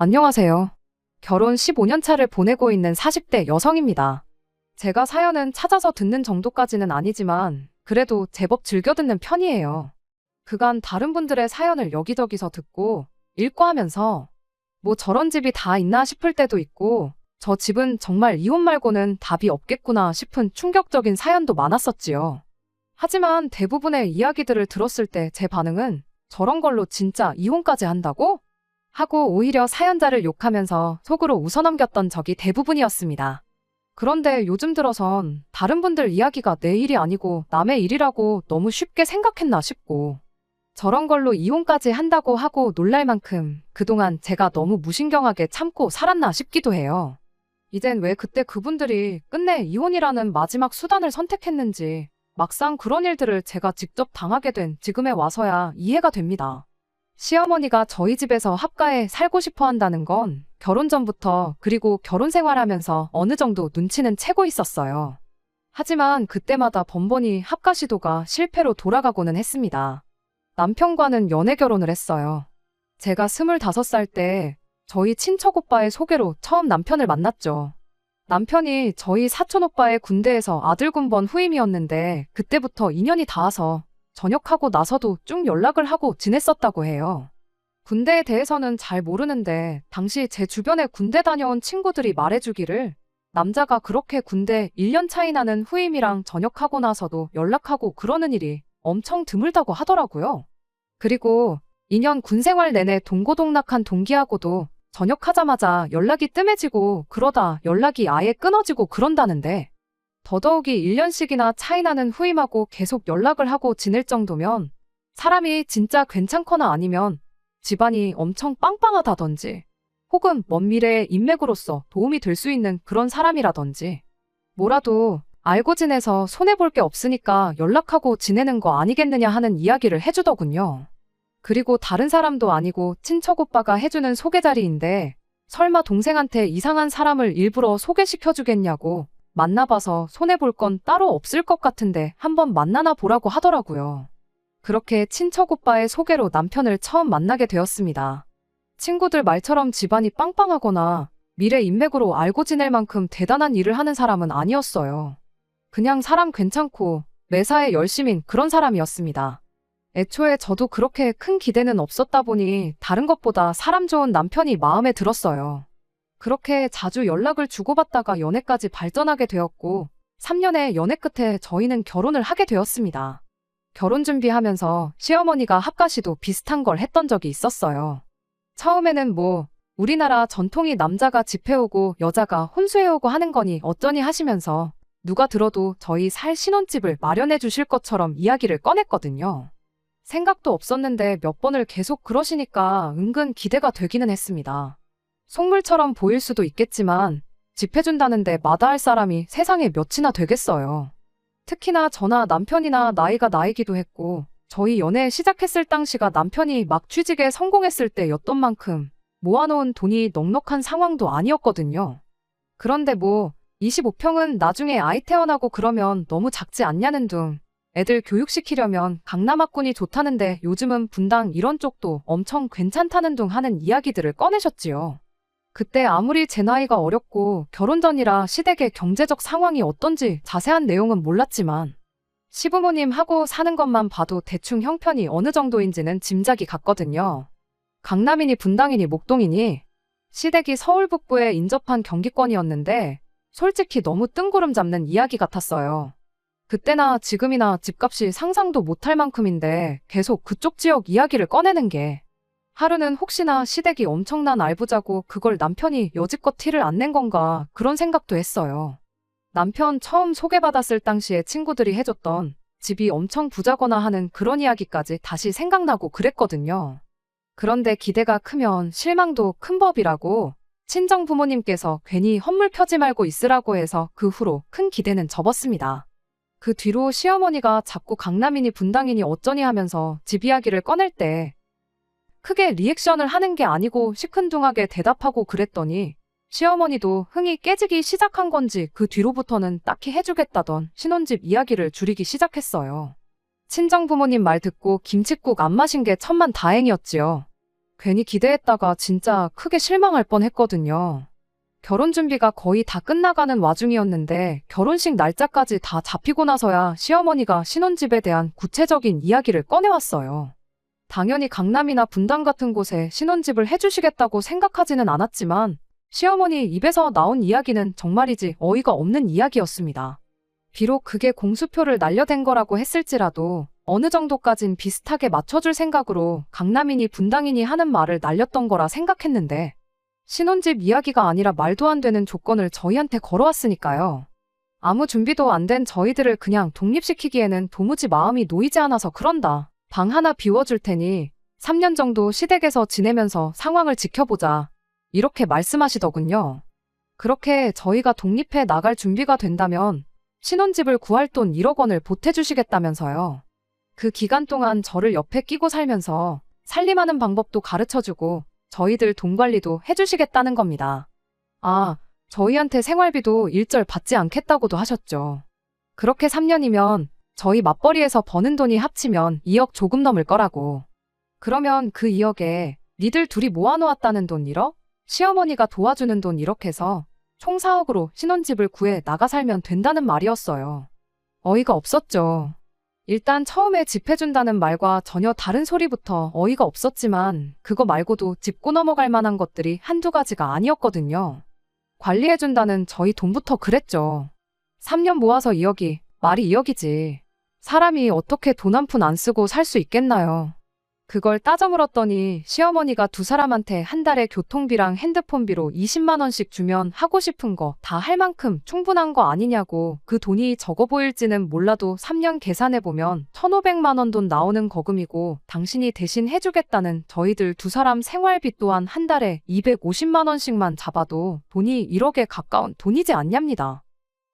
안녕하세요. 결혼 15년 차를 보내고 있는 40대 여성입니다. 제가 사연은 찾아서 듣는 정도까지는 아니지만 그래도 제법 즐겨 듣는 편이에요. 그간 다른 분들의 사연을 여기저기서 듣고 읽고 하면서 뭐 저런 집이 다 있나 싶을 때도 있고 저 집은 정말 이혼 말고는 답이 없겠구나 싶은 충격적인 사연도 많았었지요. 하지만 대부분의 이야기들을 들었을 때 제 반응은 저런 걸로 진짜 이혼까지 한다고? 하고 오히려 사연자를 욕하면서 속으로 웃어넘겼던 적이 대부분이었습니다. 그런데 요즘 들어선 다른 분들 이야기가 내 일이 아니고 남의 일이라고 너무 쉽게 생각했나 싶고 저런 걸로 이혼까지 한다고 하고 놀랄 만큼 그동안 제가 너무 무신경하게 참고 살았나 싶기도 해요. 이젠 왜 그때 그분들이 끝내 이혼이라는 마지막 수단을 선택했는지 막상 그런 일들을 제가 직접 당하게 된 지금에 와서야 이해가 됩니다. 시어머니가 저희 집에서 합가에 살고 싶어 한다는 건 결혼 전부터 그리고 결혼 생활하면서 어느 정도 눈치는 채고 있었어요. 하지만 그때마다 번번이 합가 시도가 실패로 돌아가고는 했습니다. 남편과는 연애 결혼을 했어요. 제가 25살 때 저희 친척 오빠의 소개로 처음 남편을 만났죠. 남편이 저희 사촌 오빠의 군대에서 아들 군번 후임이었는데 그때부터 인연이 닿아서 전역하고 나서도 쭉 연락을 하고 지냈었다고 해요. 군대에 대해서는 잘 모르는데 당시 제 주변에 군대 다녀온 친구들이 말해주기를 남자가 그렇게 군대 1년 차이 나는 후임이랑 전역하고 나서도 연락하고 그러는 일이 엄청 드물다고 하더라고요. 그리고 2년 군 생활 내내 동고동락한 동기하고도 전역하자마자 연락이 뜸해지고 그러다 연락이 아예 끊어지고 그런다는데 더더욱이 1년씩이나 차이 나는 후임하고 계속 연락을 하고 지낼 정도면 사람이 진짜 괜찮거나 아니면 집안이 엄청 빵빵하다든지 혹은 먼 미래의 인맥으로서 도움이 될 수 있는 그런 사람이라든지 뭐라도 알고 지내서 손해볼 게 없으니까 연락하고 지내는 거 아니겠느냐 하는 이야기를 해주더군요. 그리고 다른 사람도 아니고 친척 오빠가 해주는 소개 자리인데 설마 동생한테 이상한 사람을 일부러 소개시켜주겠냐고 만나봐서 손해볼 건 따로 없을 것 같은데 한번 만나나 보라고 하더라고요. 그렇게 친척 오빠의 소개로 남편을 처음 만나게 되었습니다. 친구들 말처럼 집안이 빵빵하거나 미래 인맥으로 알고 지낼 만큼 대단한 일을 하는 사람은 아니었어요. 그냥 사람 괜찮고 매사에 열심인 그런 사람이었습니다. 애초에 저도 그렇게 큰 기대는 없었다 보니 다른 것보다 사람 좋은 남편이 마음에 들었어요. 그렇게 자주 연락을 주고받다가 연애까지 발전하게 되었고 3년의 연애 끝에 저희는 결혼을 하게 되었습니다. 결혼 준비하면서 시어머니가 합가시도 비슷한 걸 했던 적이 있었어요. 처음에는 뭐 우리나라 전통이 남자가 집해오고 여자가 혼수해오고 하는 거니 어쩌니 하시면서 누가 들어도 저희 살 신혼집을 마련해 주실 것처럼 이야기를 꺼냈거든요. 생각도 없었는데 몇 번을 계속 그러시니까 은근 기대가 되기는 했습니다. 속물처럼 보일 수도 있겠지만 집 해준다는데 마다할 사람이 세상에 몇이나 되겠어요. 특히나 저나 남편이나 나이가 나이기도 했고 저희 연애 시작했을 당시가 남편이 막 취직에 성공했을 때였던 만큼 모아놓은 돈이 넉넉한 상황도 아니었거든요. 그런데 뭐 25평은 나중에 아이 태어나고 그러면 너무 작지 않냐는 둥 애들 교육시키려면 강남학군이 좋다는데 요즘은 분당 이런 쪽도 엄청 괜찮다는 둥 하는 이야기들을 꺼내셨지요. 그때 아무리 제 나이가 어렸고 결혼 전이라 시댁의 경제적 상황이 어떤지 자세한 내용은 몰랐지만 시부모님하고 사는 것만 봐도 대충 형편이 어느 정도인지는 짐작이 갔거든요. 강남이니 분당이니 목동이니 시댁이 서울 북부에 인접한 경기권이었는데 솔직히 너무 뜬구름 잡는 이야기 같았어요. 그때나 지금이나 집값이 상상도 못할 만큼인데 계속 그쪽 지역 이야기를 꺼내는 게 하루는 혹시나 시댁이 엄청난 알부자고 그걸 남편이 여지껏 티를 안 낸 건가 그런 생각도 했어요. 남편 처음 소개받았을 당시에 친구들이 해줬던 집이 엄청 부자거나 하는 그런 이야기까지 다시 생각나고 그랬거든요. 그런데 기대가 크면 실망도 큰 법이라고 친정 부모님께서 괜히 헛물 펴지 말고 있으라고 해서 그 후로 큰 기대는 접었습니다. 그 뒤로 시어머니가 자꾸 강남이니 분당이니 어쩌니 하면서 집 이야기를 꺼낼 때 크게 리액션을 하는 게 아니고 시큰둥하게 대답하고 그랬더니 시어머니도 흥이 깨지기 시작한 건지 그 뒤로부터는 딱히 해주겠다던 신혼집 이야기를 줄이기 시작했어요. 친정 부모님 말 듣고 김칫국 안 마신 게 천만 다행이었지요. 괜히 기대했다가 진짜 크게 실망할 뻔했거든요. 결혼 준비가 거의 다 끝나가는 와중이었는데 결혼식 날짜까지 다 잡히고 나서야 시어머니가 신혼집에 대한 구체적인 이야기를 꺼내왔어요. 당연히 강남이나 분당 같은 곳에 신혼집을 해주시겠다고 생각하지는 않았지만 시어머니 입에서 나온 이야기는 정말이지 어이가 없는 이야기였습니다. 비록 그게 공수표를 날려댄 거라고 했을지라도 어느 정도까진 비슷하게 맞춰줄 생각으로 강남이니 분당이니 하는 말을 날렸던 거라 생각했는데 신혼집 이야기가 아니라 말도 안 되는 조건을 저희한테 걸어왔으니까요. 아무 준비도 안 된 저희들을 그냥 독립시키기에는 도무지 마음이 놓이지 않아서 그런다. 방 하나 비워줄 테니 3년 정도 시댁에서 지내면서 상황을 지켜보자. 이렇게 말씀하시더군요. 그렇게 저희가 독립해 나갈 준비가 된다면 신혼집을 구할 돈 1억 원을 보태주시겠다면서요. 그 기간 동안 저를 옆에 끼고 살면서 살림하는 방법도 가르쳐주고 저희들 돈 관리도 해주시겠다는 겁니다. 아, 저희한테 생활비도 일절 받지 않겠다고도 하셨죠. 그렇게 3년이면 저희 맞벌이에서 버는 돈이 합치면 2억 조금 넘을 거라고. 그러면 그 2억에 니들 둘이 모아놓았다는 돈 1억? 시어머니가 도와주는 돈 1억 해서 총 4억으로 신혼집을 구해 나가 살면 된다는 말이었어요. 어이가 없었죠. 일단 처음에 집 해준다는 말과 전혀 다른 소리부터 어이가 없었지만 그거 말고도 짚고 넘어갈 만한 것들이 한두 가지가 아니었거든요. 관리해준다는 저희 돈부터 그랬죠. 3년 모아서 2억이 말이 2억이지. 사람이 어떻게 돈 한 푼 안 쓰고 살 수 있겠나요? 그걸 따져 물었더니 시어머니가 두 사람한테 한 달에 교통비랑 핸드폰비로 20만 원씩 주면 하고 싶은 거 다 할 만큼 충분한 거 아니냐고. 그 돈이 적어 보일지는 몰라도 3년 계산해보면 1,500만 원 돈 나오는 거금이고 당신이 대신 해주겠다는 저희들 두 사람 생활비 또한 한 달에 250만 원씩만 잡아도 돈이 1억에 가까운 돈이지 않냐입니다.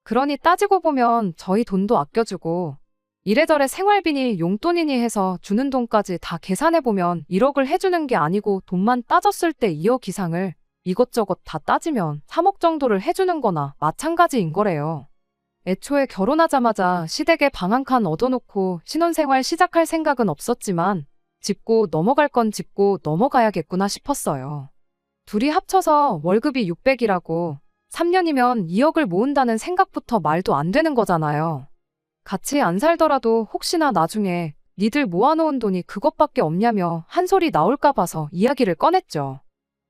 그러니 따지고 보면 저희 돈도 아껴주고 이래저래 생활비니 용돈이니 해서 주는 돈까지 다 계산해보면 1억을 해주는 게 아니고 돈만 따졌을 때 2억 이상을 이것저것 다 따지면 3억 정도를 해주는 거나 마찬가지인 거래요. 애초에 결혼하자마자 시댁에 방 한 칸 얻어놓고 신혼생활 시작할 생각은 없었지만 짚고 넘어갈 건 짚고 넘어가야겠구나 싶었어요. 둘이 합쳐서 월급이 600이라고 3년이면 2억을 모은다는 생각부터 말도 안 되는 거잖아요. 같이 안 살더라도 혹시나 나중에 니들 모아놓은 돈이 그것밖에 없냐며 한 소리 나올까 봐서 이야기를 꺼냈죠.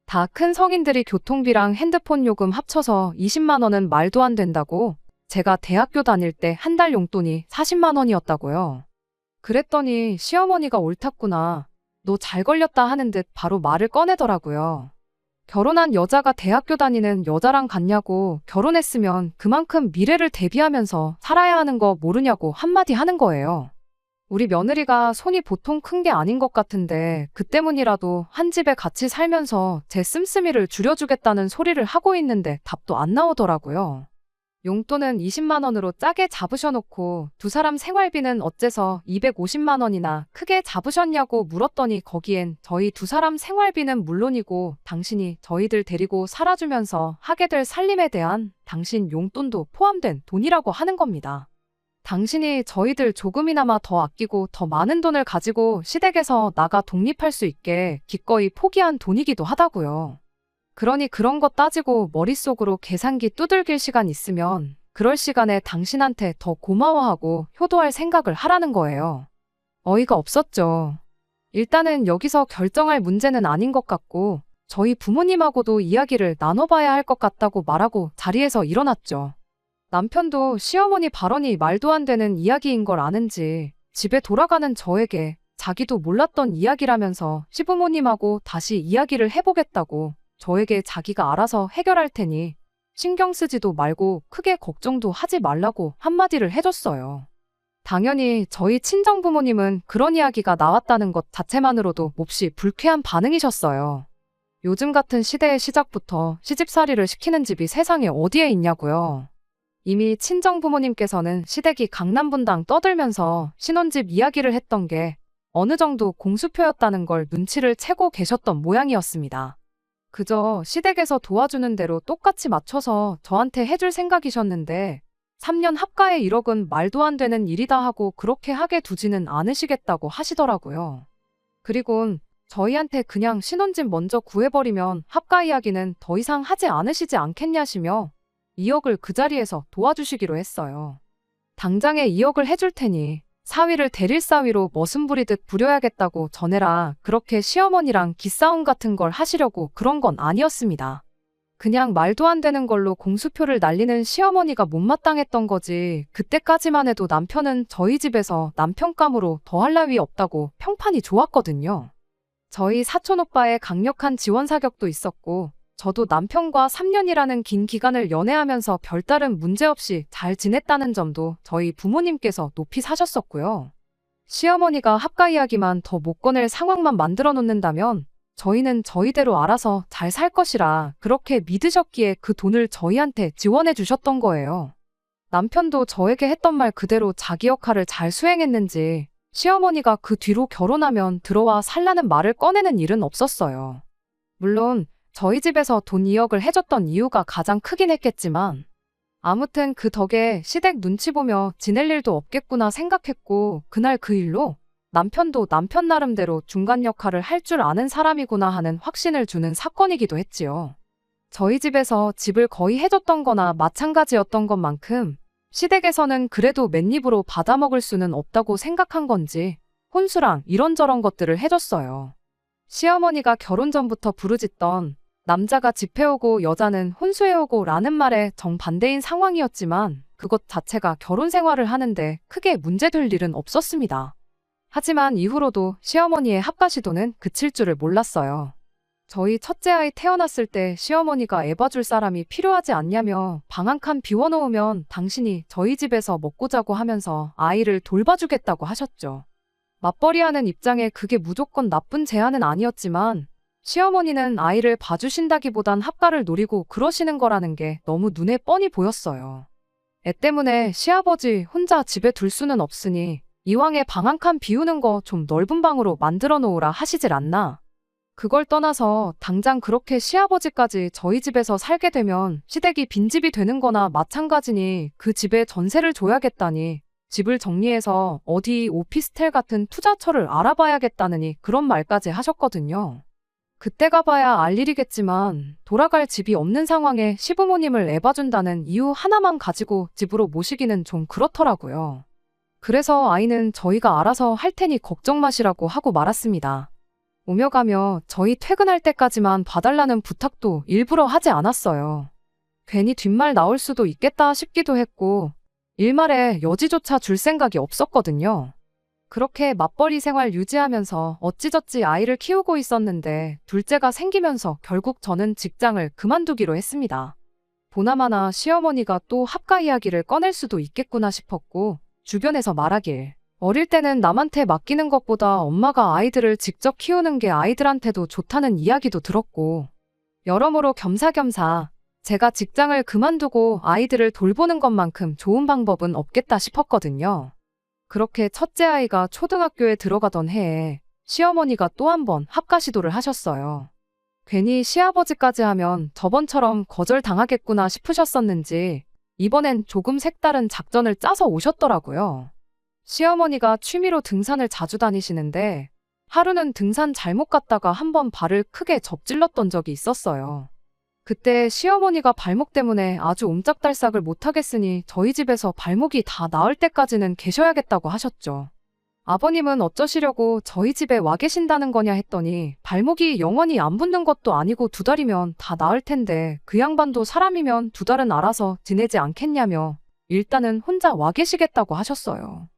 다 큰 성인들이 교통비랑 핸드폰 요금 합쳐서 20만 원은 말도 안 된다고. 제가 대학교 다닐 때 한 달 용돈이 40만 원이었다고요. 그랬더니 시어머니가 옳았구나. 너 잘 걸렸다 하는 듯 바로 말을 꺼내더라고요. 결혼한 여자가 대학교 다니는 여자랑 같냐고. 결혼했으면 그만큼 미래를 대비하면서 살아야 하는 거 모르냐고 한마디 하는 거예요. 우리 며느리가 손이 보통 큰 게 아닌 것 같은데 그 때문이라도 한 집에 같이 살면서 제 씀씀이를 줄여주겠다는 소리를 하고 있는데 답도 안 나오더라고요. 용돈은 20만 원으로 짜게 잡으셔놓고 두 사람 생활비는 어째서 250만 원이나 크게 잡으셨냐고 물었더니 거기엔 저희 두 사람 생활비는 물론이고 당신이 저희들 데리고 살아주면서 하게 될 살림에 대한 당신 용돈도 포함된 돈이라고 하는 겁니다. 당신이 저희들 조금이나마 더 아끼고 더 많은 돈을 가지고 시댁에서 나가 독립할 수 있게 기꺼이 포기한 돈이기도 하다고요. 그러니 그런 거 따지고 머릿속으로 계산기 두들길 시간 있으면 그럴 시간에 당신한테 더 고마워하고 효도할 생각을 하라는 거예요. 어이가 없었죠. 일단은 여기서 결정할 문제는 아닌 것 같고 저희 부모님하고도 이야기를 나눠봐야 할 것 같다고 말하고 자리에서 일어났죠. 남편도 시어머니 발언이 말도 안 되는 이야기인 걸 아는지 집에 돌아가는 저에게 자기도 몰랐던 이야기라면서 시부모님하고 다시 이야기를 해보겠다고 저에게 자기가 알아서 해결할 테니 신경 쓰지도 말고 크게 걱정도 하지 말라고 한마디를 해줬어요. 당연히 저희 친정부모님은 그런 이야기가 나왔다는 것 자체만으로도 몹시 불쾌한 반응이셨어요. 요즘 같은 시대의 시작부터 시집살이를 시키는 집이 세상에 어디에 있냐고요. 이미 친정부모님께서는 시댁이 강남 분당 떠들면서 신혼집 이야기를 했던 게 어느 정도 공수표였다는 걸 눈치를 채고 계셨던 모양이었습니다. 그저 시댁에서 도와주는 대로 똑같이 맞춰서 저한테 해줄 생각이셨는데 3년 합가에 1억은 말도 안 되는 일이다 하고 그렇게 하게 두지는 않으시겠다고 하시더라고요. 그리곤 저희한테 그냥 신혼집 먼저 구해버리면 합가 이야기는 더 이상 하지 않으시지 않겠냐시며 2억을 그 자리에서 도와주시기로 했어요. 당장에 2억을 해줄 테니 사위를 대릴 사위로 머슴 부리듯 부려야겠다고 전해라. 그렇게 시어머니랑 기싸움 같은 걸 하시려고 그런 건 아니었습니다. 그냥 말도 안 되는 걸로 공수표를 날리는 시어머니가 못마땅했던 거지. 그때까지만 해도 남편은 저희 집에서 남편감으로 더할 나위 없다고 평판이 좋았거든요. 저희 사촌오빠의 강력한 지원 사격도 있었고 저도 남편과 3년이라는 긴 기간을 연애하면서 별다른 문제 없이 잘 지냈다는 점도 저희 부모님께서 높이 사셨었고요. 시어머니가 합가 이야기만 더 못 꺼낼 상황만 만들어 놓는다면 저희는 저희대로 알아서 잘 살 것이라 그렇게 믿으셨기에 그 돈을 저희한테 지원해 주셨던 거예요. 남편도 저에게 했던 말 그대로 자기 역할을 잘 수행했는지 시어머니가 그 뒤로 결혼하면 들어와 살라는 말을 꺼내는 일은 없었어요. 물론 저희 집에서 돈 2억을 해줬던 이유가 가장 크긴 했겠지만 아무튼 그 덕에 시댁 눈치 보며 지낼 일도 없겠구나 생각했고 그날 그 일로 남편도 남편 나름대로 중간 역할을 할 줄 아는 사람이구나 하는 확신을 주는 사건이기도 했지요. 저희 집에서 집을 거의 해줬던 거나 마찬가지였던 것만큼 시댁에서는 그래도 맨입으로 받아먹을 수는 없다고 생각한 건지 혼수랑 이런저런 것들을 해줬어요. 시어머니가 결혼 전부터 부르짖던 남자가 집 해오고 여자는 혼수해오고 라는 말에 정반대인 상황이었지만 그것 자체가 결혼 생활을 하는데 크게 문제될 일은 없었습니다. 하지만 이후로도 시어머니의 합가 시도는 그칠 줄을 몰랐어요. 저희 첫째 아이 태어났을 때 시어머니가 애 봐줄 사람이 필요하지 않냐며 방 한 칸 비워놓으면 당신이 저희 집에서 먹고 자고 하면서 아이를 돌봐주겠다고 하셨죠. 맞벌이하는 입장에 그게 무조건 나쁜 제안은 아니었지만 시어머니는 아이를 봐주신다기보단 합가를 노리고 그러시는 거라는 게 너무 눈에 뻔히 보였어요. 애 때문에 시아버지 혼자 집에 둘 수는 없으니 이왕에 방 한 칸 비우는 거 좀 넓은 방으로 만들어 놓으라 하시질 않나. 그걸 떠나서 당장 그렇게 시아버지까지 저희 집에서 살게 되면 시댁이 빈집이 되는 거나 마찬가지니 그 집에 전세를 줘야겠다니 집을 정리해서 어디 오피스텔 같은 투자처를 알아봐야겠다느니 그런 말까지 하셨거든요. 그때 가봐야 알 일이겠지만 돌아갈 집이 없는 상황에 시부모님을 애봐준다는 이유 하나만 가지고 집으로 모시기는 좀 그렇더라고요. 그래서 아이는 저희가 알아서 할 테니 걱정 마시라고 하고 말았습니다. 오며 가며 저희 퇴근할 때까지만 봐달라는 부탁도 일부러 하지 않았어요. 괜히 뒷말 나올 수도 있겠다 싶기도 했고 일말에 여지조차 줄 생각이 없었거든요. 그렇게 맞벌이 생활 유지하면서 어찌저찌 아이를 키우고 있었는데 둘째가 생기면서 결국 저는 직장을 그만두기로 했습니다. 보나마나 시어머니가 또 합가 이야기를 꺼낼 수도 있겠구나 싶었고 주변에서 말하길 어릴 때는 남한테 맡기는 것보다 엄마가 아이들을 직접 키우는 게 아이들한테도 좋다는 이야기도 들었고 여러모로 겸사겸사 제가 직장을 그만두고 아이들을 돌보는 것만큼 좋은 방법은 없겠다 싶었거든요. 그렇게 첫째 아이가 초등학교에 들어가던 해에 시어머니가 또 한 번 합가 시도를 하셨어요. 괜히 시아버지까지 하면 저번처럼 거절당하겠구나 싶으셨었는지 이번엔 조금 색다른 작전을 짜서 오셨더라고요. 시어머니가 취미로 등산을 자주 다니시는데 하루는 등산 잘못 갔다가 한번 발을 크게 접질렀던 적이 있었어요. 그때 시어머니가 발목 때문에 아주 옴짝달싹을 못하겠으니 저희 집에서 발목이 다 나을 때까지는 계셔야겠다고 하셨죠. 아버님은 어쩌시려고 저희 집에 와 계신다는 거냐 했더니 발목이 영원히 안 붓는 것도 아니고 2달이면 다 나을 텐데 그 양반도 사람이면 2달은 알아서 지내지 않겠냐며 일단은 혼자 와 계시겠다고 하셨어요.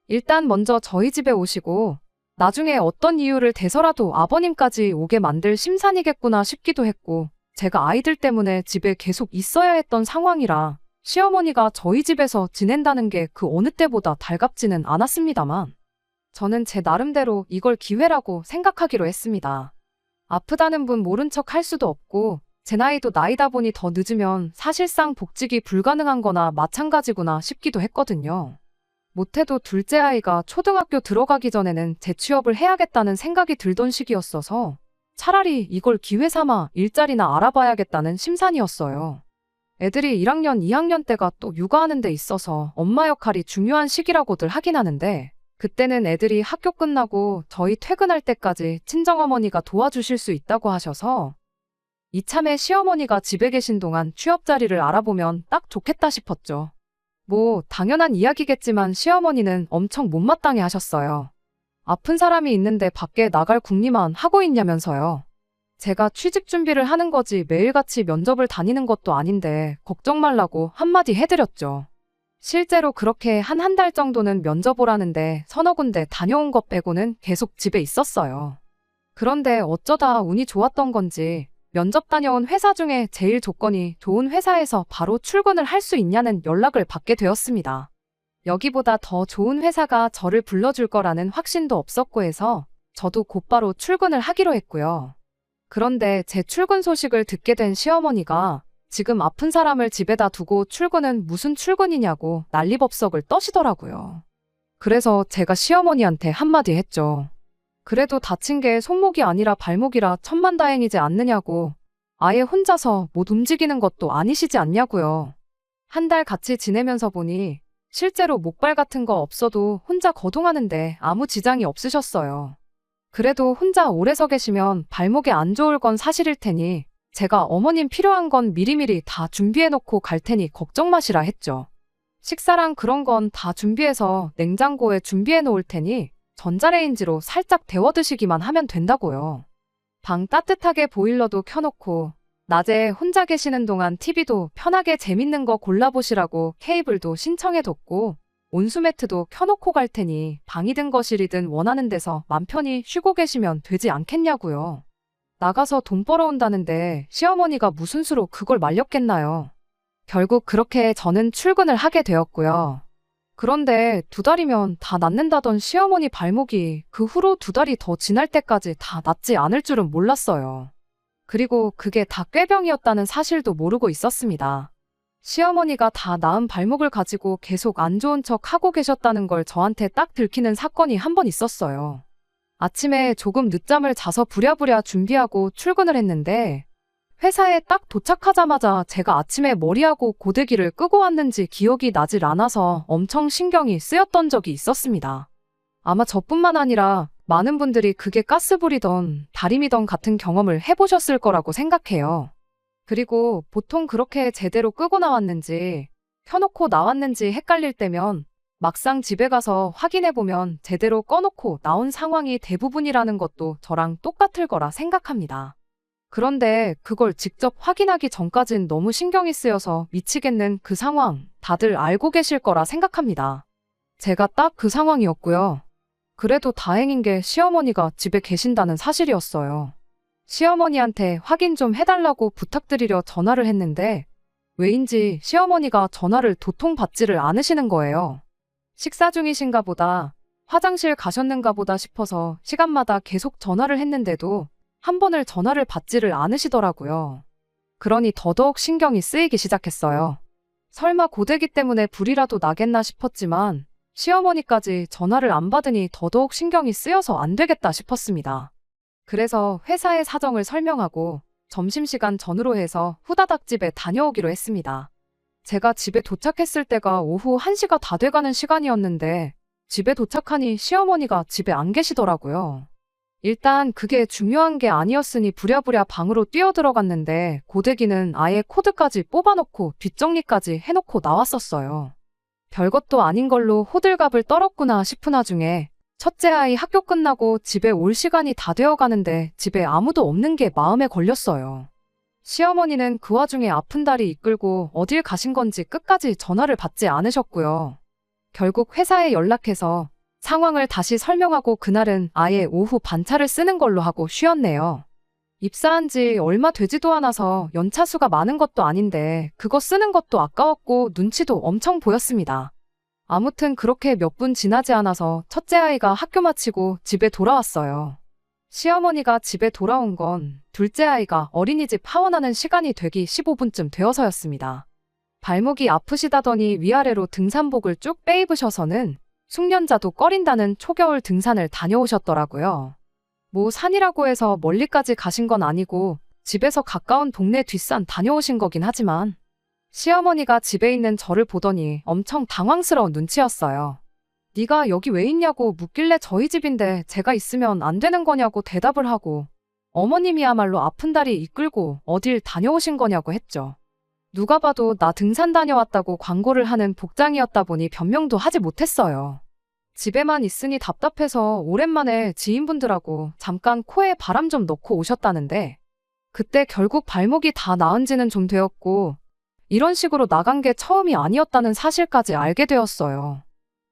일단 먼저 저희 집에 오시고 나중에 어떤 이유를 대서라도 아버님까지 오게 만들 심산이겠구나 싶기도 했고 제가 아이들 때문에 집에 계속 있어야 했던 상황이라 시어머니가 저희 집에서 지낸다는 게 그 어느 때보다 달갑지는 않았습니다만 저는 제 나름대로 이걸 기회라고 생각하기로 했습니다. 아프다는 분 모른 척 할 수도 없고 제 나이도 나이다 보니 더 늦으면 사실상 복직이 불가능한 거나 마찬가지구나 싶기도 했거든요. 못해도 둘째 아이가 초등학교 들어가기 전에는 재취업을 해야겠다는 생각이 들던 시기였어서 차라리 이걸 기회 삼아 일자리나 알아봐야겠다는 심산이었어요. 애들이 1학년, 2학년 때가 또 육아하는 데 있어서 엄마 역할이 중요한 시기라고들 하긴 하는데 그때는 애들이 학교 끝나고 저희 퇴근할 때까지 친정어머니가 도와주실 수 있다고 하셔서 이참에 시어머니가 집에 계신 동안 취업 자리를 알아보면 딱 좋겠다 싶었죠. 뭐 당연한 이야기겠지만 시어머니는 엄청 못마땅해 하셨어요. 아픈 사람이 있는데 밖에 나갈 궁리만 하고 있냐면서요. 제가 취직 준비를 하는 거지 매일같이 면접을 다니는 것도 아닌데 걱정 말라고 한마디 해드렸죠. 실제로 그렇게 한 달 정도는 면접 오라는데 서너 군데 다녀온 것 빼고는 계속 집에 있었어요. 그런데 어쩌다 운이 좋았던 건지 면접 다녀온 회사 중에 제일 조건이 좋은 회사에서 바로 출근을 할 수 있냐는 연락을 받게 되었습니다. 여기보다 더 좋은 회사가 저를 불러줄 거라는 확신도 없었고 해서 저도 곧바로 출근을 하기로 했고요. 그런데 제 출근 소식을 듣게 된 시어머니가 지금 아픈 사람을 집에다 두고 출근은 무슨 출근이냐고 난리법석을 떠시더라고요. 그래서 제가 시어머니한테 한마디 했죠. 그래도 다친 게 손목이 아니라 발목이라 천만다행이지 않느냐고. 아예 혼자서 못 움직이는 것도 아니시지 않냐고요. 한 달 같이 지내면서 보니 실제로 목발 같은 거 없어도 혼자 거동하는데 아무 지장이 없으셨어요. 그래도 혼자 오래 서 계시면 발목에 안 좋을 건 사실일 테니 제가 어머님 필요한 건 미리미리 다 준비해놓고 갈 테니 걱정 마시라 했죠. 식사랑 그런 건 다 준비해서 냉장고에 준비해 놓을 테니 전자레인지로 살짝 데워 드시기만 하면 된다고요. 방 따뜻하게 보일러도 켜놓고 낮에 혼자 계시는 동안 TV도 편하게 재밌는 거 골라보시라고 케이블도 신청해뒀고 온수매트도 켜놓고 갈 테니 방이든 거실이든 원하는 데서 맘 편히 쉬고 계시면 되지 않겠냐고요. 나가서 돈 벌어온다는데 시어머니가 무슨 수로 그걸 말렸겠나요. 결국 그렇게 저는 출근을 하게 되었고요. 그런데 2달이면 다 낫는다던 시어머니 발목이 그 후로 2달이 더 지날 때까지 다 낫지 않을 줄은 몰랐어요. 그리고 그게 다 꾀병이었다는 사실도 모르고 있었습니다. 시어머니가 다 나은 발목을 가지고 계속 안 좋은 척 하고 계셨다는 걸 저한테 딱 들키는 사건이 한 번 있었어요. 아침에 조금 늦잠을 자서 부랴부랴 준비하고 출근을 했는데 회사에 딱 도착하자마자 제가 아침에 머리하고 고데기를 끄고 왔는지 기억이 나질 않아서 엄청 신경이 쓰였던 적이 있었습니다. 아마 저뿐만 아니라 많은 분들이 그게 가스불이던 다림이던 같은 경험을 해보셨을 거라고 생각해요. 그리고 보통 그렇게 제대로 끄고 나왔는지 켜놓고 나왔는지 헷갈릴 때면 막상 집에 가서 확인해보면 제대로 꺼놓고 나온 상황이 대부분이라는 것도 저랑 똑같을 거라 생각합니다. 그런데 그걸 직접 확인하기 전까진 너무 신경이 쓰여서 미치겠는 그 상황 다들 알고 계실 거라 생각합니다. 제가 딱 그 상황이었고요. 그래도 다행인 게 시어머니가 집에 계신다는 사실이었어요. 시어머니한테 확인 좀 해달라고 부탁드리려 전화를 했는데 왜인지 시어머니가 전화를 도통 받지를 않으시는 거예요. 식사 중이신가 보다, 화장실 가셨는가 보다 싶어서 시간마다 계속 전화를 했는데도 한 번을 전화를 받지를 않으시더라고요. 그러니 더더욱 신경이 쓰이기 시작했어요. 설마 고데기 때문에 불이라도 나겠나 싶었지만 시어머니까지 전화를 안 받으니 더더욱 신경이 쓰여서 안 되겠다 싶었습니다. 그래서 회사의 사정을 설명하고 점심시간 전후로 해서 후다닥 집에 다녀오기로 했습니다. 제가 집에 도착했을 때가 오후 1시가 다 돼가는 시간이었는데 집에 도착하니 시어머니가 집에 안 계시더라고요. 일단 그게 중요한 게 아니었으니 부랴부랴 방으로 뛰어들어갔는데 고데기는 아예 코드까지 뽑아놓고 뒷정리까지 해놓고 나왔었어요. 별것도 아닌 걸로 호들갑을 떨었구나 싶은 와중에 첫째 아이 학교 끝나고 집에 올 시간이 다 되어가는데 집에 아무도 없는 게 마음에 걸렸어요. 시어머니는 그 와중에 아픈 다리 이끌고 어딜 가신 건지 끝까지 전화를 받지 않으셨고요. 결국 회사에 연락해서 상황을 다시 설명하고 그날은 아예 오후 반차를 쓰는 걸로 하고 쉬었네요. 입사한 지 얼마 되지도 않아서 연차수가 많은 것도 아닌데 그거 쓰는 것도 아까웠고 눈치도 엄청 보였습니다. 아무튼 그렇게 몇 분 지나지 않아서 첫째 아이가 학교 마치고 집에 돌아왔어요. 시어머니가 집에 돌아온 건 둘째 아이가 어린이집 하원하는 시간이 되기 15분쯤 되어서였습니다. 발목이 아프시다더니 위아래로 등산복을 쭉 빼입으셔서는 숙련자도 꺼린다는 초겨울 등산을 다녀오셨더라고요. 뭐 산이라고 해서 멀리까지 가신 건 아니고 집에서 가까운 동네 뒷산 다녀오신 거긴 하지만 시어머니가 집에 있는 저를 보더니 엄청 당황스러운 눈치였어요. 네가 여기 왜 있냐고 묻길래 저희 집인데 제가 있으면 안 되는 거냐고 대답을 하고 어머님이야말로 아픈 다리 이끌고 어딜 다녀오신 거냐고 했죠. 누가 봐도 나 등산 다녀왔다고 광고를 하는 복장이었다 보니 변명도 하지 못했어요. 집에만 있으니 답답해서 오랜만에 지인분들하고 잠깐 코에 바람 좀 넣고 오셨다는데 그때 결국 발목이 다 나은 지는 좀 되었고 이런 식으로 나간 게 처음이 아니었다는 사실까지 알게 되었어요.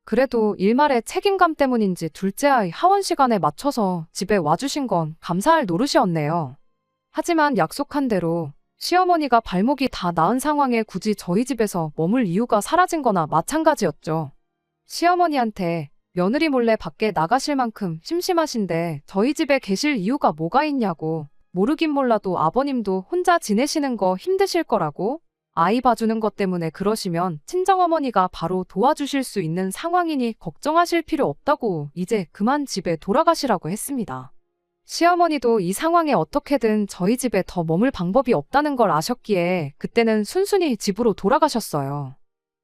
그래도 일말의 책임감 때문인지 둘째 아이 하원 시간에 맞춰서 집에 와주신 건 감사할 노릇이었네요. 하지만 약속한 대로 시어머니가 발목이 다 나은 상황에 굳이 저희 집에서 머물 이유가 사라진 거나 마찬가지였죠. 시어머니한테 며느리 몰래 밖에 나가실 만큼 심심하신데 저희 집에 계실 이유가 뭐가 있냐고 모르긴 몰라도 아버님도 혼자 지내시는 거 힘드실 거라고 아이 봐주는 것 때문에 그러시면 친정어머니가 바로 도와주실 수 있는 상황이니 걱정하실 필요 없다고 이제 그만 집에 돌아가시라고 했습니다. 시어머니도 이 상황에 어떻게든 저희 집에 더 머물 방법이 없다는 걸 아셨기에 그때는 순순히 집으로 돌아가셨어요.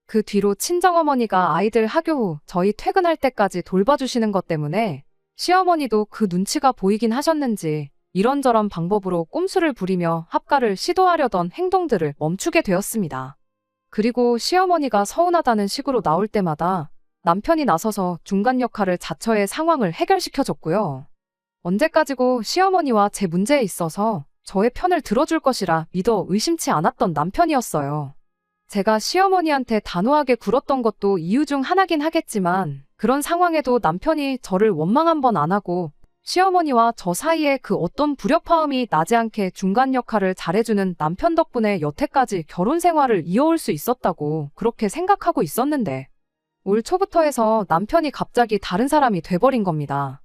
그 뒤로 친정어머니가 아이들 학교 후 저희 퇴근할 때까지 돌봐주시는 것 때문에 시어머니도 그 눈치가 보이긴 하셨는지 이런저런 방법으로 꼼수를 부리며 합가를 시도하려던 행동들을 멈추게 되었습니다. 그리고 시어머니가 서운하다는 식으로 나올 때마다 남편이 나서서 중간 역할을 자처해 상황을 해결시켜줬고요. 언제까지고 시어머니와 제 문제에 있어서 저의 편을 들어줄 것이라 믿어 의심치 않았던 남편이었어요. 제가 시어머니한테 단호하게 굴었던 것도 이유 중 하나긴 하겠지만 그런 상황에도 남편이 저를 원망 한 번 안 하고 시어머니와 저 사이에 그 어떤 불협화음이 나지 않게 중간 역할을 잘해주는 남편 덕분에 여태까지 결혼 생활을 이어올 수 있었다고 그렇게 생각하고 있었는데 올 초부터 해서 남편이 갑자기 다른 사람이 돼버린 겁니다.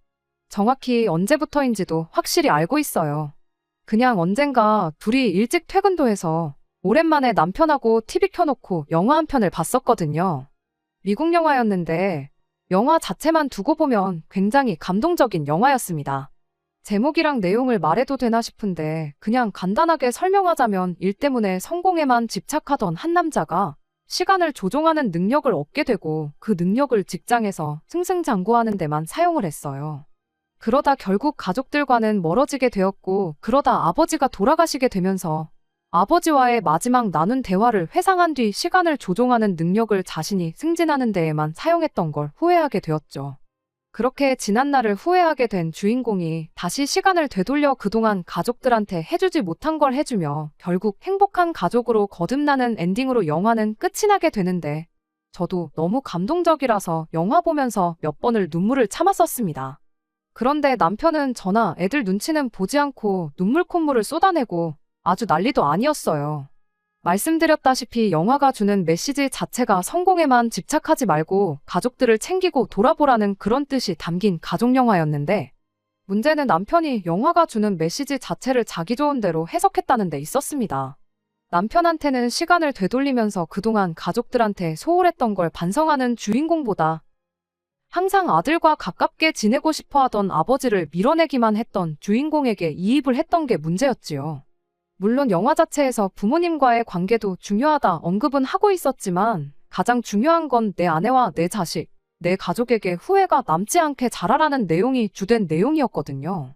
정확히 언제부터인지도 확실히 알고 있어요. 그냥 언젠가 둘이 일찍 퇴근도 해서 오랜만에 남편하고 TV 켜놓고 영화 한 편을 봤었거든요. 미국 영화였는데 영화 자체만 두고 보면 굉장히 감동적인 영화였습니다. 제목이랑 내용을 말해도 되나 싶은데 그냥 간단하게 설명하자면 일 때문에 성공에만 집착하던 한 남자가 시간을 조종하는 능력을 얻게 되고 그 능력을 직장에서 승승장구하는 데만 사용을 했어요. 그러다 결국 가족들과는 멀어지게 되었고 그러다 아버지가 돌아가시게 되면서 아버지와의 마지막 나눈 대화를 회상한 뒤 시간을 조종하는 능력을 자신이 승진하는 데에만 사용했던 걸 후회하게 되었죠. 그렇게 지난 날을 후회하게 된 주인공이 다시 시간을 되돌려 그동안 가족들한테 해주지 못한 걸 해주며 결국 행복한 가족으로 거듭나는 엔딩으로 영화는 끝이 나게 되는데 저도 너무 감동적이라서 영화 보면서 몇 번을 눈물을 참았었습니다. 그런데 남편은 저나 애들 눈치는 보지 않고 눈물 콧물을 쏟아내고 아주 난리도 아니었어요. 말씀드렸다시피 영화가 주는 메시지 자체가 성공에만 집착하지 말고 가족들을 챙기고 돌아보라는 그런 뜻이 담긴 가족영화였는데 문제는 남편이 영화가 주는 메시지 자체를 자기 좋은 대로 해석했다는 데 있었습니다. 남편한테는 시간을 되돌리면서 그동안 가족들한테 소홀했던 걸 반성하는 주인공보다 항상 아들과 가깝게 지내고 싶어 하던 아버지를 밀어내기만 했던 주인공에게 이입을 했던 게 문제였지요. 물론 영화 자체에서 부모님과의 관계도 중요하다 언급은 하고 있었지만 가장 중요한 건 내 아내와 내 자식, 내 가족에게 후회가 남지 않게 자라라는 내용이 주된 내용이었거든요.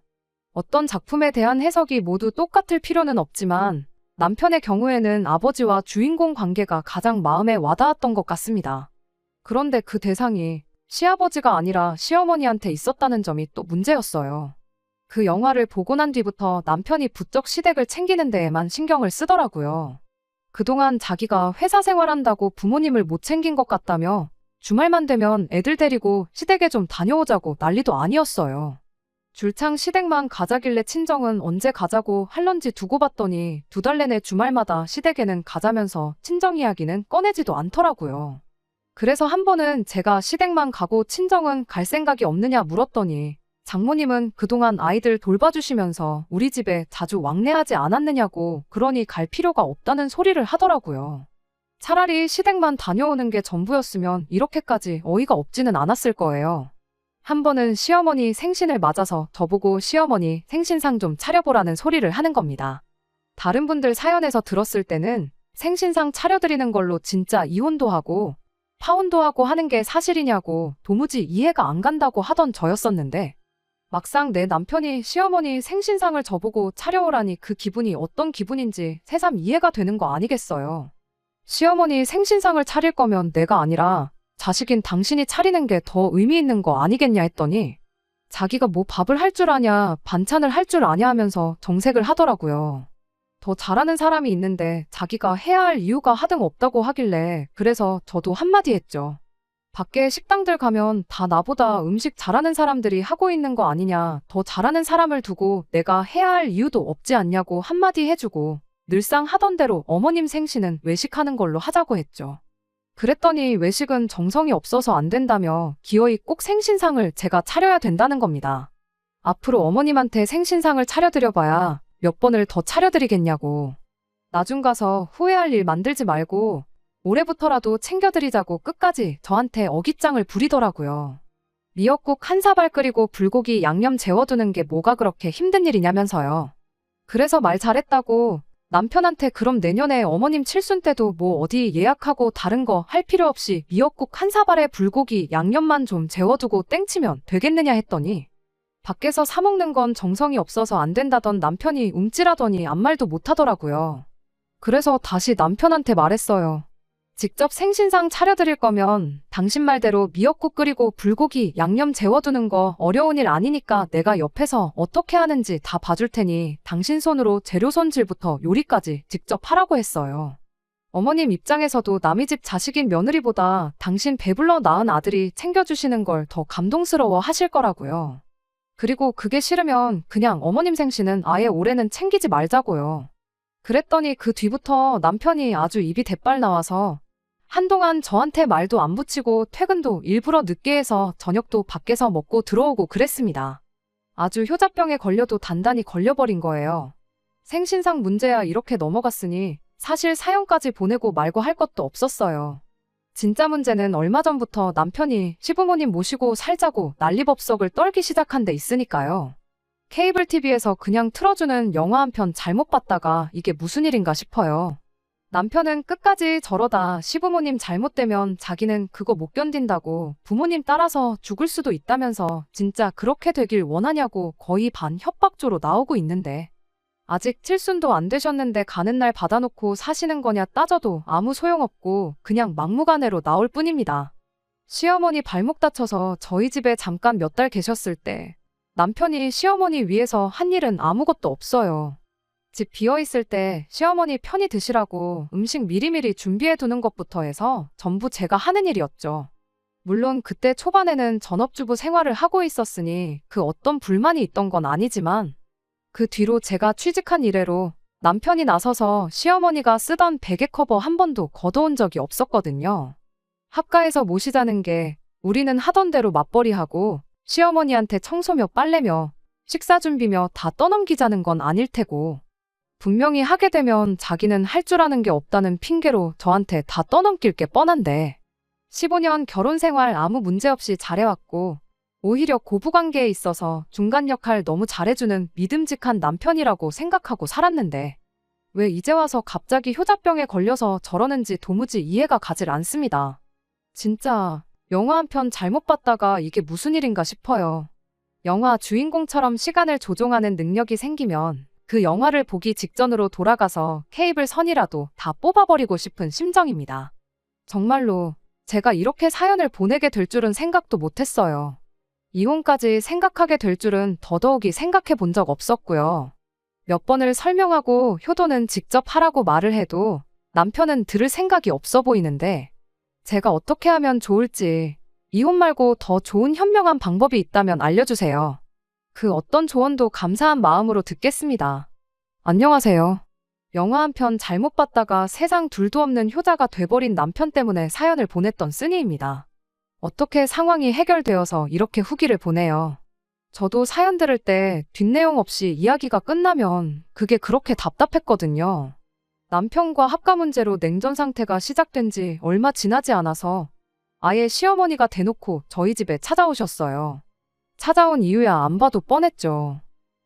어떤 작품에 대한 해석이 모두 똑같을 필요는 없지만 남편의 경우에는 아버지와 주인공 관계가 가장 마음에 와닿았던 것 같습니다. 그런데 그 대상이 시아버지가 아니라 시어머니한테 있었다는 점이 또 문제였어요. 그 영화를 보고 난 뒤부터 남편이 부쩍 시댁을 챙기는 데에만 신경을 쓰더라고요. 그동안 자기가 회사 생활한다고 부모님을 못 챙긴 것 같다며 주말만 되면 애들 데리고 시댁에 좀 다녀오자고 난리도 아니었어요. 줄창 시댁만 가자길래 친정은 언제 가자고 할런지 두고 봤더니 2달 내내 주말마다 시댁에는 가자면서 친정 이야기는 꺼내지도 않더라고요. 그래서 한 번은 제가 시댁만 가고 친정은 갈 생각이 없느냐 물었더니 장모님은 그동안 아이들 돌봐주시면서 우리 집에 자주 왕래하지 않았느냐고 그러니 갈 필요가 없다는 소리를 하더라고요. 차라리 시댁만 다녀오는 게 전부였으면 이렇게까지 어이가 없지는 않았을 거예요. 한 번은 시어머니 생신을 맞아서 저보고 시어머니 생신상 좀 차려보라는 소리를 하는 겁니다. 다른 분들 사연에서 들었을 때는 생신상 차려드리는 걸로 진짜 이혼도 하고 파혼도 하고 하는 게 사실이냐고 도무지 이해가 안 간다고 하던 저였었는데 막상 내 남편이 시어머니 생신상을 저보고 차려오라니 그 기분이 어떤 기분인지 새삼 이해가 되는 거 아니겠어요. 시어머니 생신상을 차릴 거면 내가 아니라 자식인 당신이 차리는 게 더 의미 있는 거 아니겠냐 했더니 자기가 뭐 밥을 할 줄 아냐, 반찬을 할 줄 아냐 하면서 정색을 하더라고요. 더 잘하는 사람이 있는데 자기가 해야 할 이유가 하등 없다고 하길래 그래서 저도 한마디 했죠. 밖에 식당들 가면 다 나보다 음식 잘하는 사람들이 하고 있는 거 아니냐, 더 잘하는 사람을 두고 내가 해야 할 이유도 없지 않냐고 한마디 해주고 늘상 하던 대로 어머님 생신은 외식하는 걸로 하자고 했죠. 그랬더니 외식은 정성이 없어서 안 된다며 기어이 꼭 생신상을 제가 차려야 된다는 겁니다. 앞으로 어머님한테 생신상을 차려드려봐야 몇 번을 더 차려드리겠냐고. 나중 가서 후회할 일 만들지 말고 올해부터라도 챙겨드리자고 끝까지 저한테 어깃장을 부리더라고요. 미역국 한 사발 끓이고 불고기 양념 재워두는 게 뭐가 그렇게 힘든 일이냐면서요. 그래서 말 잘했다고 남편한테 그럼 내년에 어머님 칠순 때도 뭐 어디 예약하고 다른 거 할 필요 없이 미역국 한 사발에 불고기 양념만 좀 재워두고 땡치면 되겠느냐 했더니 밖에서 사 먹는 건 정성이 없어서 안 된다던 남편이 움찔하더니 아무 말도 못 하더라고요. 그래서 다시 남편한테 말했어요. 직접 생신상 차려드릴 거면 당신 말대로 미역국 끓이고 불고기 양념 재워두는 거 어려운 일 아니니까 내가 옆에서 어떻게 하는지 다 봐줄 테니 당신 손으로 재료 손질부터 요리까지 직접 하라고 했어요. 어머님 입장에서도 남의 집 자식인 며느리보다 당신 배불러 낳은 아들이 챙겨주시는 걸 더 감동스러워 하실 거라고요. 그리고 그게 싫으면 그냥 어머님 생신은 아예 올해는 챙기지 말자고요. 그랬더니 그 뒤부터 남편이 아주 입이 대빨 나와서 한동안 저한테 말도 안 붙이고 퇴근도 일부러 늦게 해서 저녁도 밖에서 먹고 들어오고 그랬습니다. 아주 효자병에 걸려도 단단히 걸려버린 거예요. 생신상 문제야 이렇게 넘어갔으니 사실 사연까지 보내고 말고 할 것도 없었어요. 진짜 문제는 얼마 전부터 남편이 시부모님 모시고 살자고 난리법석을 떨기 시작한 데 있으니까요. 케이블 TV에서 그냥 틀어주는 영화 한 편 잘못 봤다가 이게 무슨 일인가 싶어요. 남편은 끝까지 저러다 시부모님 잘못되면 자기는 그거 못 견딘다고 부모님 따라서 죽을 수도 있다면서 진짜 그렇게 되길 원하냐고 거의 반 협박조로 나오고 있는데 아직 칠순도 안 되셨는데 가는 날 받아놓고 사시는 거냐 따져도 아무 소용없고 그냥 막무가내로 나올 뿐입니다. 시어머니 발목 다쳐서 저희 집에 잠깐 몇 달 계셨을 때 남편이 시어머니 위해서 한 일은 아무것도 없어요. 집 비어있을 때 시어머니 편히 드시라고 음식 미리미리 준비해두는 것부터 해서 전부 제가 하는 일이었죠. 물론 그때 초반에는 전업주부 생활을 하고 있었으니 그 어떤 불만이 있던 건 아니지만 그 뒤로 제가 취직한 이래로 남편이 나서서 시어머니가 쓰던 베개 커버 한 번도 걷어온 적이 없었거든요. 합가해서 모시자는 게 우리는 하던 대로 맞벌이하고 시어머니한테 청소며 빨래며 식사 준비며 다 떠넘기자는 건 아닐 테고 분명히 하게 되면 자기는 할 줄 아는 게 없다는 핑계로 저한테 다 떠넘길 게 뻔한데 15년 결혼 생활 아무 문제 없이 잘해왔고 오히려 고부관계에 있어서 중간 역할 너무 잘해주는 믿음직한 남편이라고 생각하고 살았는데 왜 이제 와서 갑자기 효자병에 걸려서 저러는지 도무지 이해가 가질 않습니다. 진짜 영화 한 편 잘못 봤다가 이게 무슨 일인가 싶어요. 영화 주인공처럼 시간을 조종하는 능력이 생기면 그 영화를 보기 직전으로 돌아가서 케이블 선이라도 다 뽑아버리고 싶은 심정입니다. 정말로 제가 이렇게 사연을 보내게 될 줄은 생각도 못했어요. 이혼까지 생각하게 될 줄은 더더욱이 생각해 본 적 없었고요. 몇 번을 설명하고 효도는 직접 하라고 말을 해도 남편은 들을 생각이 없어 보이는데 제가 어떻게 하면 좋을지 이혼 말고 더 좋은 현명한 방법이 있다면 알려주세요. 그 어떤 조언도 감사한 마음으로 듣겠습니다. 안녕하세요. 영화 한 편 잘못 봤다가 세상 둘도 없는 효자가 돼버린 남편 때문에 사연을 보냈던 쓰니입니다. 어떻게 상황이 해결되어서 이렇게 후기를 보내요. 저도 사연 들을 때 뒷내용 없이 이야기가 끝나면 그게 그렇게 답답했거든요. 남편과 합가 문제로 냉전 상태가 시작된 지 얼마 지나지 않아서 아예 시어머니가 대놓고 저희 집에 찾아오셨어요. 찾아온 이유야 안 봐도 뻔했죠.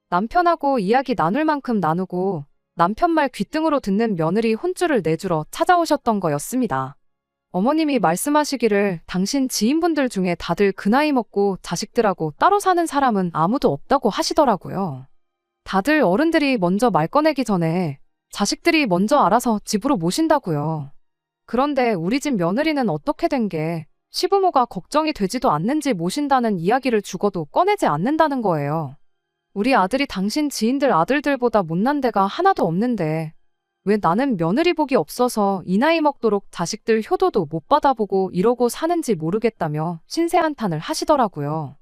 남편하고 이야기 나눌 만큼 나누고 남편 말 귓등으로 듣는 며느리 혼쭐을 내주러 찾아오셨던 거였습니다. 어머님이 말씀하시기를 당신 지인분들 중에 다들 그 나이 먹고 자식들하고 따로 사는 사람은 아무도 없다고 하시더라고요. 다들 어른들이 먼저 말 꺼내기 전에 자식들이 먼저 알아서 집으로 모신다고요. 그런데 우리 집 며느리는 어떻게 된 게 시부모가 걱정이 되지도 않는지 모신다는 이야기를 죽어도 꺼내지 않는다는 거예요. 우리 아들이 당신 지인들 아들들보다 못난 데가 하나도 없는데 왜 나는 며느리 복이 없어서 이 나이 먹도록 자식들 효도도 못 받아보고 이러고 사는지 모르겠다며 신세한탄을 하시더라고요.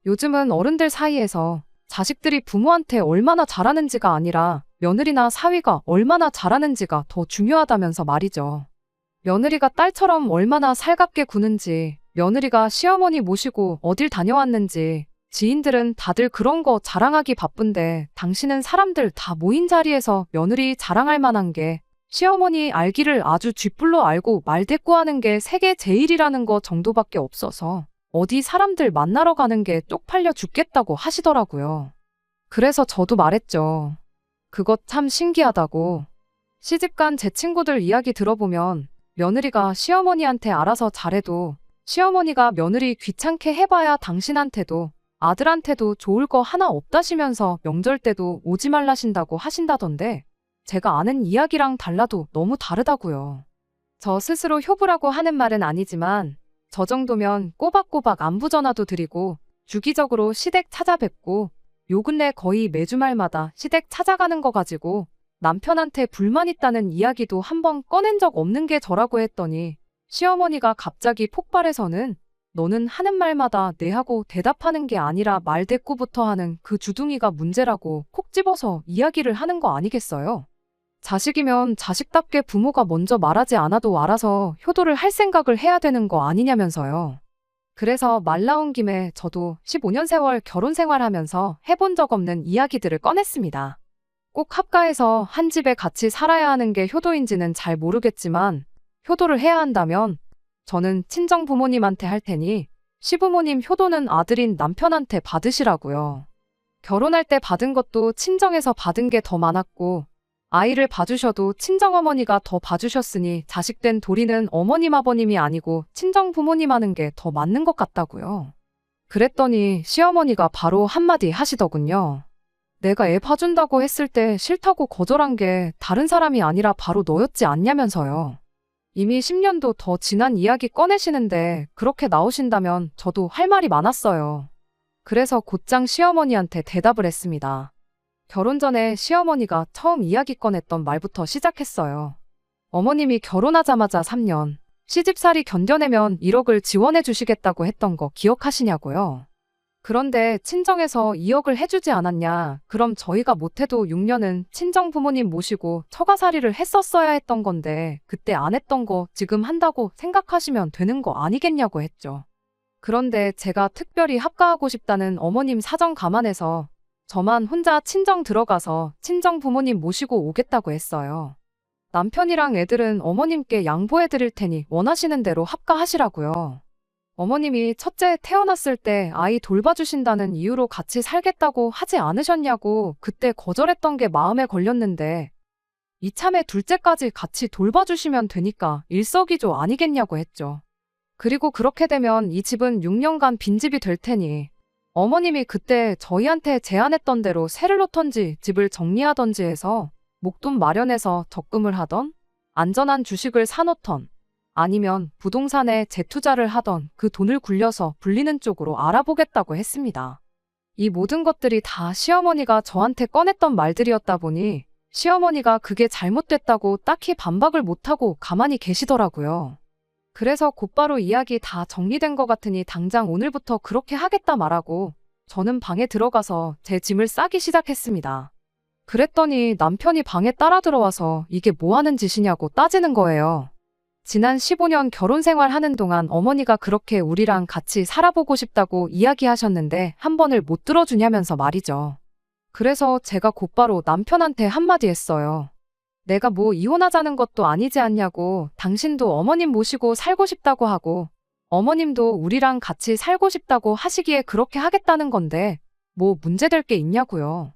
요즘은 어른들 사이에서 자식들이 부모한테 얼마나 잘하는지가 아니라 며느리나 사위가 얼마나 잘하는지가 더 중요하다면서 말이죠. 며느리가 딸처럼 얼마나 살갑게 구는지, 며느리가 시어머니 모시고 어딜 다녀왔는지, 지인들은 다들 그런 거 자랑하기 바쁜데 당신은 사람들 다 모인 자리에서 며느리 자랑할 만한 게 시어머니 알기를 아주 쥐뿔로 알고 말대꾸하는 게 세계 제일이라는 거 정도밖에 없어서 어디 사람들 만나러 가는 게 쪽팔려 죽겠다고 하시더라고요. 그래서 저도 말했죠. 그거 참 신기하다고. 시집간 제 친구들 이야기 들어보면 며느리가 시어머니한테 알아서 잘해도 시어머니가 며느리 귀찮게 해봐야 당신한테도 아들한테도 좋을 거 하나 없다시면서 명절 때도 오지 말라신다고 하신다던데 제가 아는 이야기랑 달라도 너무 다르다고요. 저 스스로 효부라고 하는 말은 아니지만 저 정도면 꼬박꼬박 안부 전화도 드리고 주기적으로 시댁 찾아뵙고 요 근래 거의 매주말마다 시댁 찾아가는 거 가지고 남편한테 불만 있다는 이야기도 한번 꺼낸 적 없는 게 저라고 했더니 시어머니가 갑자기 폭발해서는 너는 하는 말마다 네 하고 대답하는 게 아니라 말대꾸부터 하는 그 주둥이가 문제라고 콕 집어서 이야기를 하는 거 아니겠어요? 자식이면 자식답게 부모가 먼저 말하지 않아도 알아서 효도를 할 생각을 해야 되는 거 아니냐면서요. 그래서 말 나온 김에 저도 15년 세월 결혼 생활하면서 해본 적 없는 이야기들을 꺼냈습니다. 꼭 합가해서 한 집에 같이 살아야 하는 게 효도인지는 잘 모르겠지만 효도를 해야 한다면 저는 친정 부모님한테 할 테니 시부모님 효도는 아들인 남편한테 받으시라고요. 결혼할 때 받은 것도 친정에서 받은 게 더 많았고 아이를 봐주셔도 친정어머니가 더 봐주셨으니 자식된 도리는 어머님 아버님이 아니고 친정 부모님 하는 게 더 맞는 것 같다고요. 그랬더니 시어머니가 바로 한마디 하시더군요. 내가 애 봐준다고 했을 때 싫다고 거절한 게 다른 사람이 아니라 바로 너였지 않냐면서요. 이미 10년도 더 지난 이야기 꺼내시는데 그렇게 나오신다면 저도 할 말이 많았어요. 그래서 곧장 시어머니한테 대답을 했습니다. 결혼 전에 시어머니가 처음 이야기 꺼냈던 말부터 시작했어요. 어머님이 결혼하자마자 3년, 시집살이 견뎌내면 1억을 지원해 주시겠다고 했던 거 기억하시냐고요. 그런데 친정에서 2억을 해주지 않았냐, 그럼 저희가 못해도 6년은 친정 부모님 모시고 처가살이를 했었어야 했던 건데 그때 안 했던 거 지금 한다고 생각하시면 되는 거 아니겠냐고 했죠. 그런데 제가 특별히 합가하고 싶다는 어머님 사정 감안해서 저만 혼자 친정 들어가서 친정 부모님 모시고 오겠다고 했어요. 남편이랑 애들은 어머님께 양보해 드릴 테니 원하시는 대로 합가하시라고요. 어머님이 첫째 태어났을 때 아이 돌봐주신다는 이유로 같이 살겠다고 하지 않으셨냐고 그때 거절했던 게 마음에 걸렸는데 이참에 둘째까지 같이 돌봐주시면 되니까 일석이조 아니겠냐고 했죠. 그리고 그렇게 되면 이 집은 6년간 빈집이 될 테니 어머님이 그때 저희한테 제안했던 대로 세를 놓던지 집을 정리하던지 해서 목돈 마련해서 적금을 하던 안전한 주식을 사놓던 아니면 부동산에 재투자를 하던 그 돈을 굴려서 불리는 쪽으로 알아보겠다고 했습니다. 이 모든 것들이 다 시어머니가 저한테 꺼냈던 말들이었다 보니 시어머니가 그게 잘못됐다고 딱히 반박을 못하고 가만히 계시더라고요. 그래서 곧바로 이야기 다 정리된 것 같으니 당장 오늘부터 그렇게 하겠다 말하고 저는 방에 들어가서 제 짐을 싸기 시작했습니다. 그랬더니 남편이 방에 따라 들어와서 이게 뭐 하는 짓이냐고 따지는 거예요. 지난 15년 결혼 생활하는 동안 어머니가 그렇게 우리랑 같이 살아보고 싶다고 이야기하셨는데 한 번을 못 들어주냐면서 말이죠. 그래서 제가 곧바로 남편한테 한마디 했어요. 내가 뭐 이혼하자는 것도 아니지 않냐고. 당신도 어머님 모시고 살고 싶다고 하고 어머님도 우리랑 같이 살고 싶다고 하시기에 그렇게 하겠다는 건데 뭐 문제될 게 있냐고요.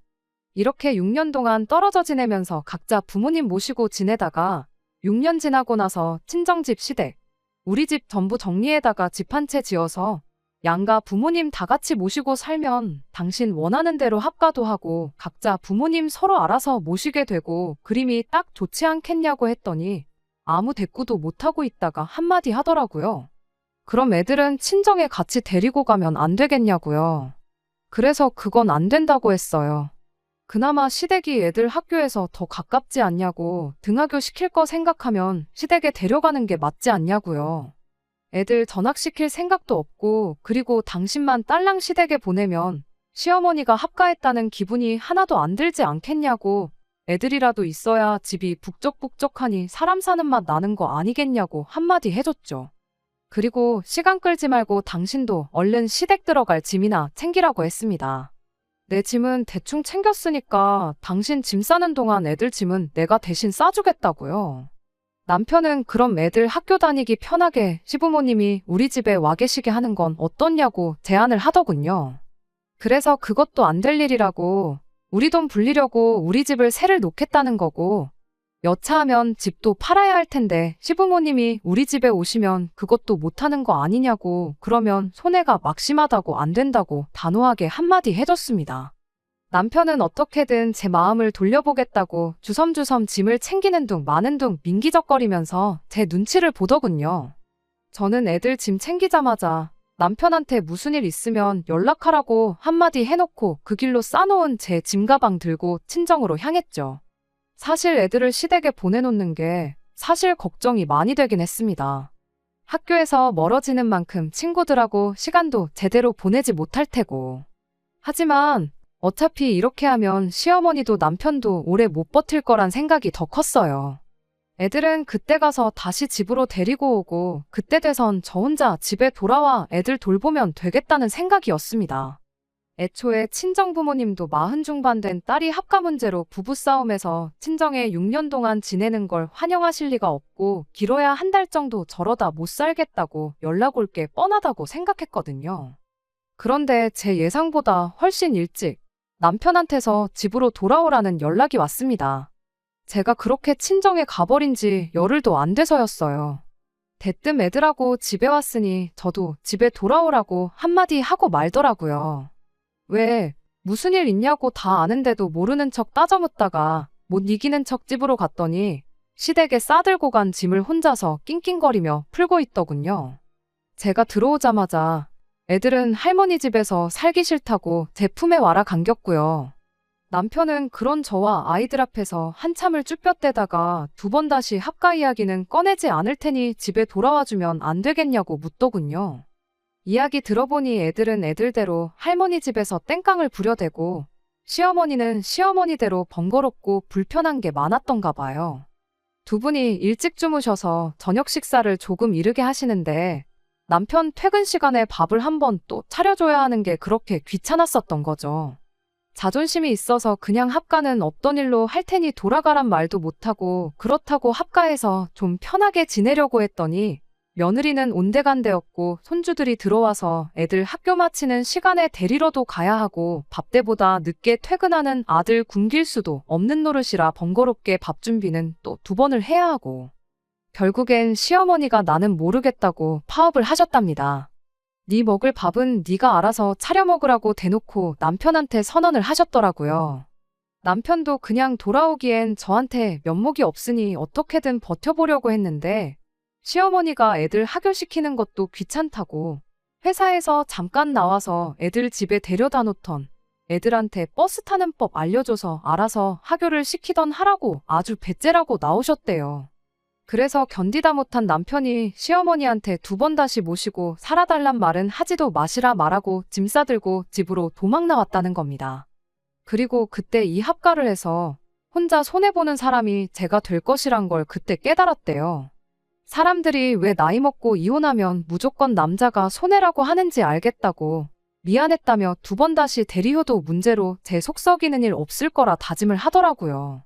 이렇게 6년 동안 떨어져 지내면서 각자 부모님 모시고 지내다가 6년 지나고 나서 친정집 시댁, 우리 집 전부 정리해다가 집 한 채 지어서 양가 부모님 다 같이 모시고 살면 당신 원하는 대로 합가도 하고 각자 부모님 서로 알아서 모시게 되고 그림이 딱 좋지 않겠냐고 했더니 아무 대꾸도 못하고 있다가 한마디 하더라고요. 그럼 애들은 친정에 같이 데리고 가면 안 되겠냐고요. 그래서 그건 안 된다고 했어요. 그나마 시댁이 애들 학교에서 더 가깝지 않냐고 등하교 시킬 거 생각하면 시댁에 데려가는 게 맞지 않냐고요. 애들 전학시킬 생각도 없고 그리고 당신만 딸랑 시댁에 보내면 시어머니가 합가했다는 기분이 하나도 안 들지 않겠냐고 애들이라도 있어야 집이 북적북적하니 사람 사는 맛 나는 거 아니겠냐고 한마디 해줬죠. 그리고 시간 끌지 말고 당신도 얼른 시댁 들어갈 짐이나 챙기라고 했습니다. 내 짐은 대충 챙겼으니까 당신 짐 싸는 동안 애들 짐은 내가 대신 싸주겠다고요. 남편은 그럼 애들 학교 다니기 편하게 시부모님이 우리 집에 와 계시게 하는 건 어떻냐고 제안을 하더군요. 그래서 그것도 안 될 일이라고 우리 돈 불리려고 우리 집을 세를 놓겠다는 거고 여차하면 집도 팔아야 할 텐데 시부모님이 우리 집에 오시면 그것도 못하는 거 아니냐고 그러면 손해가 막심하다고 안 된다고 단호하게 한마디 해줬습니다. 남편은 어떻게든 제 마음을 돌려보겠다고 주섬주섬 짐을 챙기는 둥 마는 둥 민기적거리면서 제 눈치를 보더군요. 저는 애들 짐 챙기자마자 남편한테 무슨 일 있으면 연락하라고 한마디 해놓고 그 길로 싸놓은 제 짐가방 들고 친정으로 향했죠. 사실 애들을 시댁에 보내놓는 게 사실 걱정이 많이 되긴 했습니다. 학교에서 멀어지는 만큼 친구들하고 시간도 제대로 보내지 못할 테고. 하지만 어차피 이렇게 하면 시어머니도 남편도 오래 못 버틸 거란 생각이 더 컸어요. 애들은 그때 가서 다시 집으로 데리고 오고 그때 돼선 저 혼자 집에 돌아와 애들 돌보면 되겠다는 생각이었습니다. 애초에 친정부모님도 40 중반 된 딸이 합가 문제로 부부싸움에서 친정에 6년 동안 지내는 걸 환영하실 리가 없고 길어야 한 달 정도 저러다 못 살겠다고 연락 올 게 뻔하다고 생각했거든요. 그런데 제 예상보다 훨씬 일찍 남편한테서 집으로 돌아오라는 연락이 왔습니다. 제가 그렇게 친정에 가버린 지 열흘도 안 돼서였어요. 대뜸 애들하고 집에 왔으니 저도 집에 돌아오라고 한마디 하고 말더라고요. 왜, 무슨 일 있냐고 다 아는데도 모르는 척 따져묻다가 못 이기는 척 집으로 갔더니 시댁에 싸들고 간 짐을 혼자서 낑낑거리며 풀고 있더군요. 제가 들어오자마자 애들은 할머니 집에서 살기 싫다고 제 품에 와라 감겼고요. 남편은 그런 저와 아이들 앞에서 한참을 쭈뼛대다가 2번 다시 합가 이야기는 꺼내지 않을 테니 집에 돌아와주면 안 되겠냐고 묻더군요. 이야기 들어보니 애들은 애들대로 할머니 집에서 땡깡을 부려대고 시어머니는 시어머니대로 번거롭고 불편한 게 많았던가 봐요. 2분이 일찍 주무셔서 저녁 식사를 조금 이르게 하시는데 남편 퇴근 시간에 밥을 한 번 또 차려줘야 하는 게 그렇게 귀찮았었던 거죠. 자존심이 있어서 그냥 합가는 없던 일로 할 테니 돌아가란 말도 못하고 그렇다고 합가해서 좀 편하게 지내려고 했더니 며느리는 온데간데였고 손주들이 들어와서 애들 학교 마치는 시간에 데리러도 가야 하고 밥때보다 늦게 퇴근하는 아들 굶길 수도 없는 노릇이라 번거롭게 밥 준비는 또 2번을 해야 하고 결국엔 시어머니가 나는 모르겠다고 파업을 하셨답니다. 네 먹을 밥은 네가 알아서 차려 먹으라고 대놓고 남편한테 선언을 하셨더라고요. 남편도 그냥 돌아오기엔 저한테 면목이 없으니 어떻게든 버텨보려고 했는데 시어머니가 애들 하교시키는 것도 귀찮다고 회사에서 잠깐 나와서 애들 집에 데려다 놓던 애들한테 버스 타는 법 알려줘서 알아서 하교를 시키던 하라고 아주 배째라고 나오셨대요. 그래서 견디다 못한 남편이 시어머니한테 2번 다시 모시고 살아달란 말은 하지도 마시라 말하고 짐 싸들고 집으로 도망 나왔다는 겁니다. 그리고 그때 이 합가를 해서 혼자 손해보는 사람이 제가 될 것이란 걸 그때 깨달았대요. 사람들이 왜 나이 먹고 이혼하면 무조건 남자가 손해라고 하는지 알겠다고 미안했다며 2번 다시 대리효도 문제로 제 속 썩이는 일 없을 거라 다짐을 하더라고요.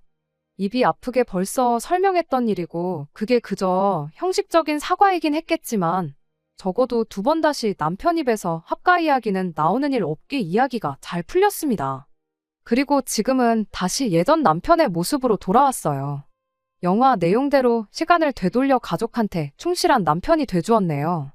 입이 아프게 벌써 설명했던 일이고 그게 그저 형식적인 사과이긴 했겠지만 적어도 2번 다시 남편 입에서 합가 이야기는 나오는 일 없게 이야기가 잘 풀렸습니다. 그리고 지금은 다시 예전 남편의 모습으로 돌아왔어요. 영화 내용대로 시간을 되돌려 가족한테 충실한 남편이 돼주었네요.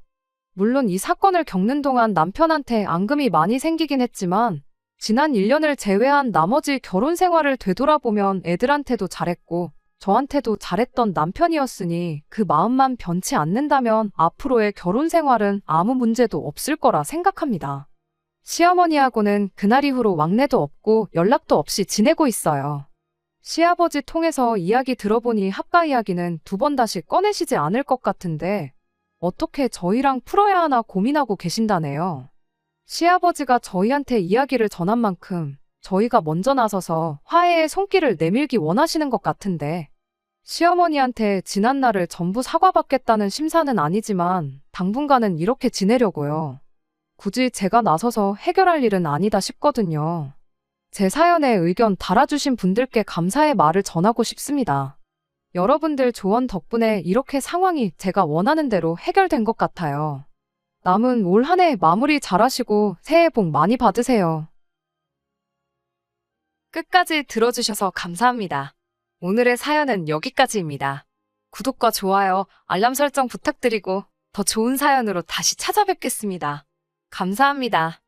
물론 이 사건을 겪는 동안 남편한테 앙금이 많이 생기긴 했지만 지난 1년을 제외한 나머지 결혼 생활을 되돌아보면 애들한테도 잘했고 저한테도 잘했던 남편이었으니 그 마음만 변치 않는다면 앞으로의 결혼 생활은 아무 문제도 없을 거라 생각합니다. 시어머니하고는 그날 이후로 왕래도 없고 연락도 없이 지내고 있어요. 시아버지 통해서 이야기 들어보니 합가 이야기는 2번 다시 꺼내시지 않을 것 같은데 어떻게 저희랑 풀어야 하나 고민하고 계신다네요. 시아버지가 저희한테 이야기를 전한 만큼 저희가 먼저 나서서 화해의 손길을 내밀기 원하시는 것 같은데 시어머니한테 지난 날을 전부 사과받겠다는 심사는 아니지만 당분간은 이렇게 지내려고요. 굳이 제가 나서서 해결할 일은 아니다 싶거든요. 제 사연에 의견 달아주신 분들께 감사의 말을 전하고 싶습니다. 여러분들 조언 덕분에 이렇게 상황이 제가 원하는 대로 해결된 것 같아요. 남은 올 한 해 마무리 잘하시고 새해 복 많이 받으세요. 끝까지 들어주셔서 감사합니다. 오늘의 사연은 여기까지입니다. 구독과 좋아요, 알람 설정 부탁드리고 더 좋은 사연으로 다시 찾아뵙겠습니다. 감사합니다.